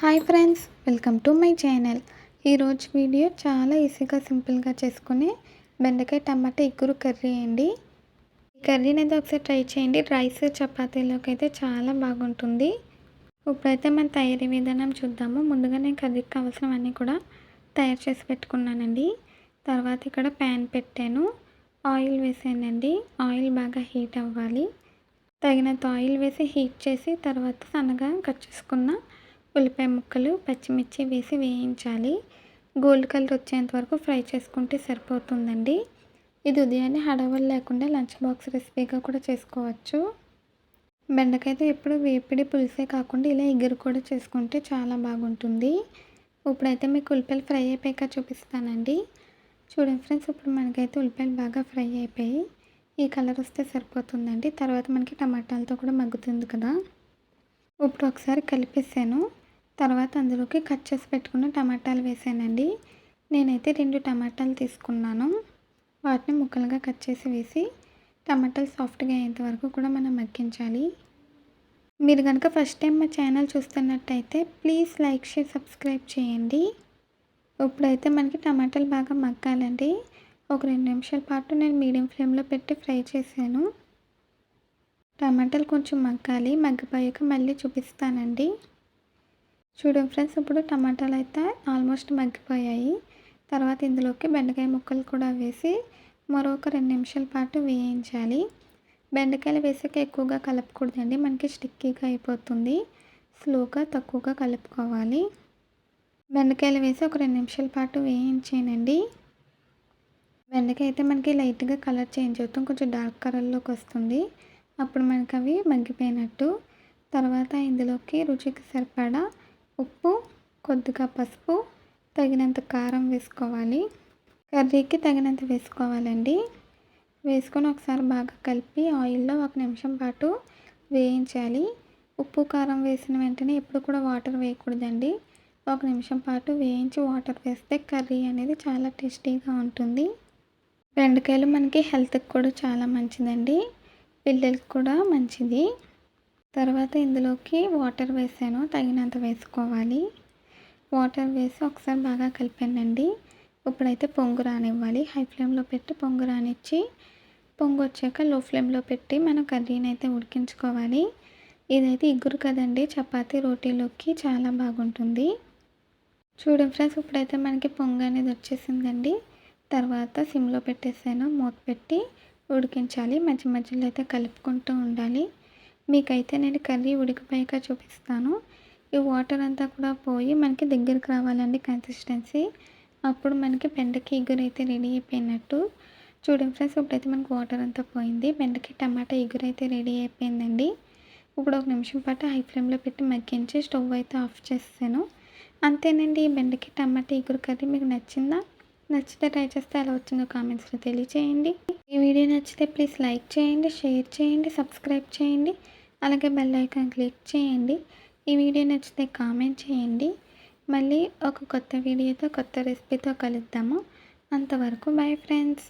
Hi friends, welcome to my channel. ఈరోజు video చాలా ఈజీగా సింపుల్గా చేసుకునే బెండకాయ టమాటా ఇగురు కర్రీ అండి. ఈ కర్రీని అయితే ఒకసారి ట్రై చేయండి. రైస్ చపాతీలోకి అయితే చాలా బాగుంటుంది. ఇప్పుడైతే మన తయారీ విధానం చూద్దాము. ముందుగా నేను కర్రీకి కావాల్సినవన్నీ కూడా తయారు చేసి పెట్టుకున్నానండి. తర్వాత ఇక్కడ ప్యాన్ పెట్టాను, ఆయిల్ వేసానండి. ఆయిల్ బాగా హీట్ అవ్వాలి. తగినంత ఆయిల్ వేసి హీట్ చేసి తర్వాత సన్నగా కట్ చేసుకున్న ఉల్లిపాయ ముక్కలు, పచ్చిమిర్చి వేసి వేయించాలి. గోల్డ్ కలర్ వచ్చేంత వరకు ఫ్రై చేసుకుంటే సరిపోతుందండి. ఇది ఉదయాన్నే హడావుడి లేకుండా లంచ్ బాక్స్ రెసిపీగా కూడా చేసుకోవచ్చు. బెండకాయతో ఎప్పుడు వేపిడి పులుసే కాకుండా ఇలా ఎగురు కూడా చేసుకుంటే చాలా బాగుంటుంది. ఇప్పుడైతే మీకు ఉల్లిపాయలు ఫ్రై అయిపోయాక చూపిస్తానండి. చూడండి ఫ్రెండ్స్, ఇప్పుడు మనకైతే ఉల్లిపాయలు బాగా ఫ్రై అయిపోయి ఈ కలర్ వస్తే సరిపోతుందండి. తర్వాత మనకి టమాటాలతో కూడా మగ్గుతుంది కదా. ఇప్పుడు ఒకసారి కలిపేసాను. తర్వాత అందులోకి కట్ చేసి పెట్టుకున్న టమాటాలు వేసానండి. నేనైతే 2 టమాటాలు తీసుకున్నాను. వాటిని ముక్కలుగా కట్ చేసి వేసి టమాటాలు సాఫ్ట్గా అయ్యేంత వరకు కూడా మనం మగ్గించాలి. మీరు కనుక ఫస్ట్ టైం మా ఛానల్ చూస్తున్నట్టయితే ప్లీజ్ లైక్, షేర్, సబ్స్క్రైబ్ చేయండి. ఇప్పుడైతే మనకి టమాటాలు బాగా మగ్గాలండి. ఒక 2 నిమిషాల పాటు నేను మీడియం ఫ్లేమ్లో పెట్టి ఫ్రై చేశాను. టమాటాలు కొంచెం మగ్గాలి. మగ్గిపోయాక మళ్ళీ చూపిస్తానండి. చూడండి ఫ్రెండ్స్, ఇప్పుడు టమాటాలు అయితే ఆల్మోస్ట్ మగ్గిపోయాయి. తర్వాత ఇందులోకి బెండకాయ ముక్కలు కూడా వేసి మరొక 2 నిమిషాల పాటు వేయించాలి. బెండకాయలు వేసాక ఎక్కువగా కలపకూడదండి, మనకి స్టిక్కీగా అయిపోతుంది. స్లోగా తక్కువగా కలుపుకోవాలి. బెండకాయలు వేసి ఒక 2 నిమిషాల పాటు వేయించానండి. బెండకాయ అయితే మనకి లైట్గా కలర్ చేంజ్ అవుతుంది, కొంచెం డార్క్ కలర్లోకి వస్తుంది. అప్పుడు మనకి అవి మగ్గిపోయినట్టు. తర్వాత ఇందులోకి రుచికి సరిపడా ఉప్పు, కొద్దిగా పసుపు, తగినంత కారం వేసుకోవాలి. కర్రీకి తగినంత వేసుకోవాలండి. వేసుకొని ఒకసారి బాగా కలిపి ఆయిల్లో 1 నిమిషం పాటు వేయించాలి. ఉప్పు, కారం వేసిన వెంటనే ఎప్పుడు కూడా వాటర్ వేయకూడదండి. 1 నిమిషం పాటు వేయించి వాటర్ వేస్తే కర్రీ అనేది చాలా టేస్టీగా ఉంటుంది. బెండకాయలు మనకి హెల్త్కి కూడా చాలా మంచిదండి, పిల్లలకి కూడా మంచిది. తర్వాత ఇందులోకి వాటర్ వేసాను, తగినంత వేసుకోవాలి. వాటర్ వేసి ఒకసారి బాగా కలిపానండి. ఇప్పుడైతే పొంగు రానివ్వాలి. హై ఫ్లేమ్లో పెట్టి పొంగు రానిచ్చి, పొంగు వచ్చాక లో ఫ్లేమ్లో పెట్టి మనం కర్రీని అయితే ఉడికించుకోవాలి. ఇదైతే ఇగురు కదండి, చపాతీ రోటీలోకి చాలా బాగుంటుంది. చూడండి ఫ్రెండ్స్, ఇప్పుడైతే మనకి పొంగు అనేది వచ్చేసిందండి. తర్వాత సిమ్లో పెట్టేసాను, మూత పెట్టి ఉడికించాలి. మధ్య మధ్యలో అయితే కలుపుకుంటూ ఉండాలి. మీకైతే నేను కర్రీ ఉడికిపోయాక చూపిస్తాను. ఈ వాటర్ అంతా కూడా పోయి మనకి దగ్గరికి రావాలండి కన్సిస్టెన్సీ. అప్పుడు మనకి బెండకాయ ఇగురు అయితే రెడీ అయిపోయినట్టు. చూడండి ఫ్రెండ్స్, ఇప్పుడైతే మనకి వాటర్ అంతా పోయింది. బెండకాయ టమాటా ఇగురు అయితే రెడీ అయిపోయిందండి. ఇప్పుడు 1 నిమిషం పాటు హై ఫ్లేమ్లో పెట్టి మగ్గించి స్టవ్ అయితే ఆఫ్ చేస్తాను. అంతేనండి, బెండకాయ టమాటా ఇగురు కర్రీ మీకు నచ్చిందా? నచ్చితే ట్రై చేస్తే ఎలా వచ్చిందో కామెంట్స్లో తెలియచేయండి. ఈ వీడియో నచ్చితే ప్లీజ్ లైక్ చేయండి, షేర్ చేయండి, సబ్స్క్రైబ్ చేయండి, అలాగే బెల్ ఐకాన్ క్లిక్ చేయండి. ఈ వీడియో నచ్చితే కామెంట్ చేయండి. మళ్ళీ ఒక కొత్త వీడియోతో, కొత్త రెసిపీతో కలుద్దాము. అంతవరకు బాయ్ ఫ్రెండ్స్.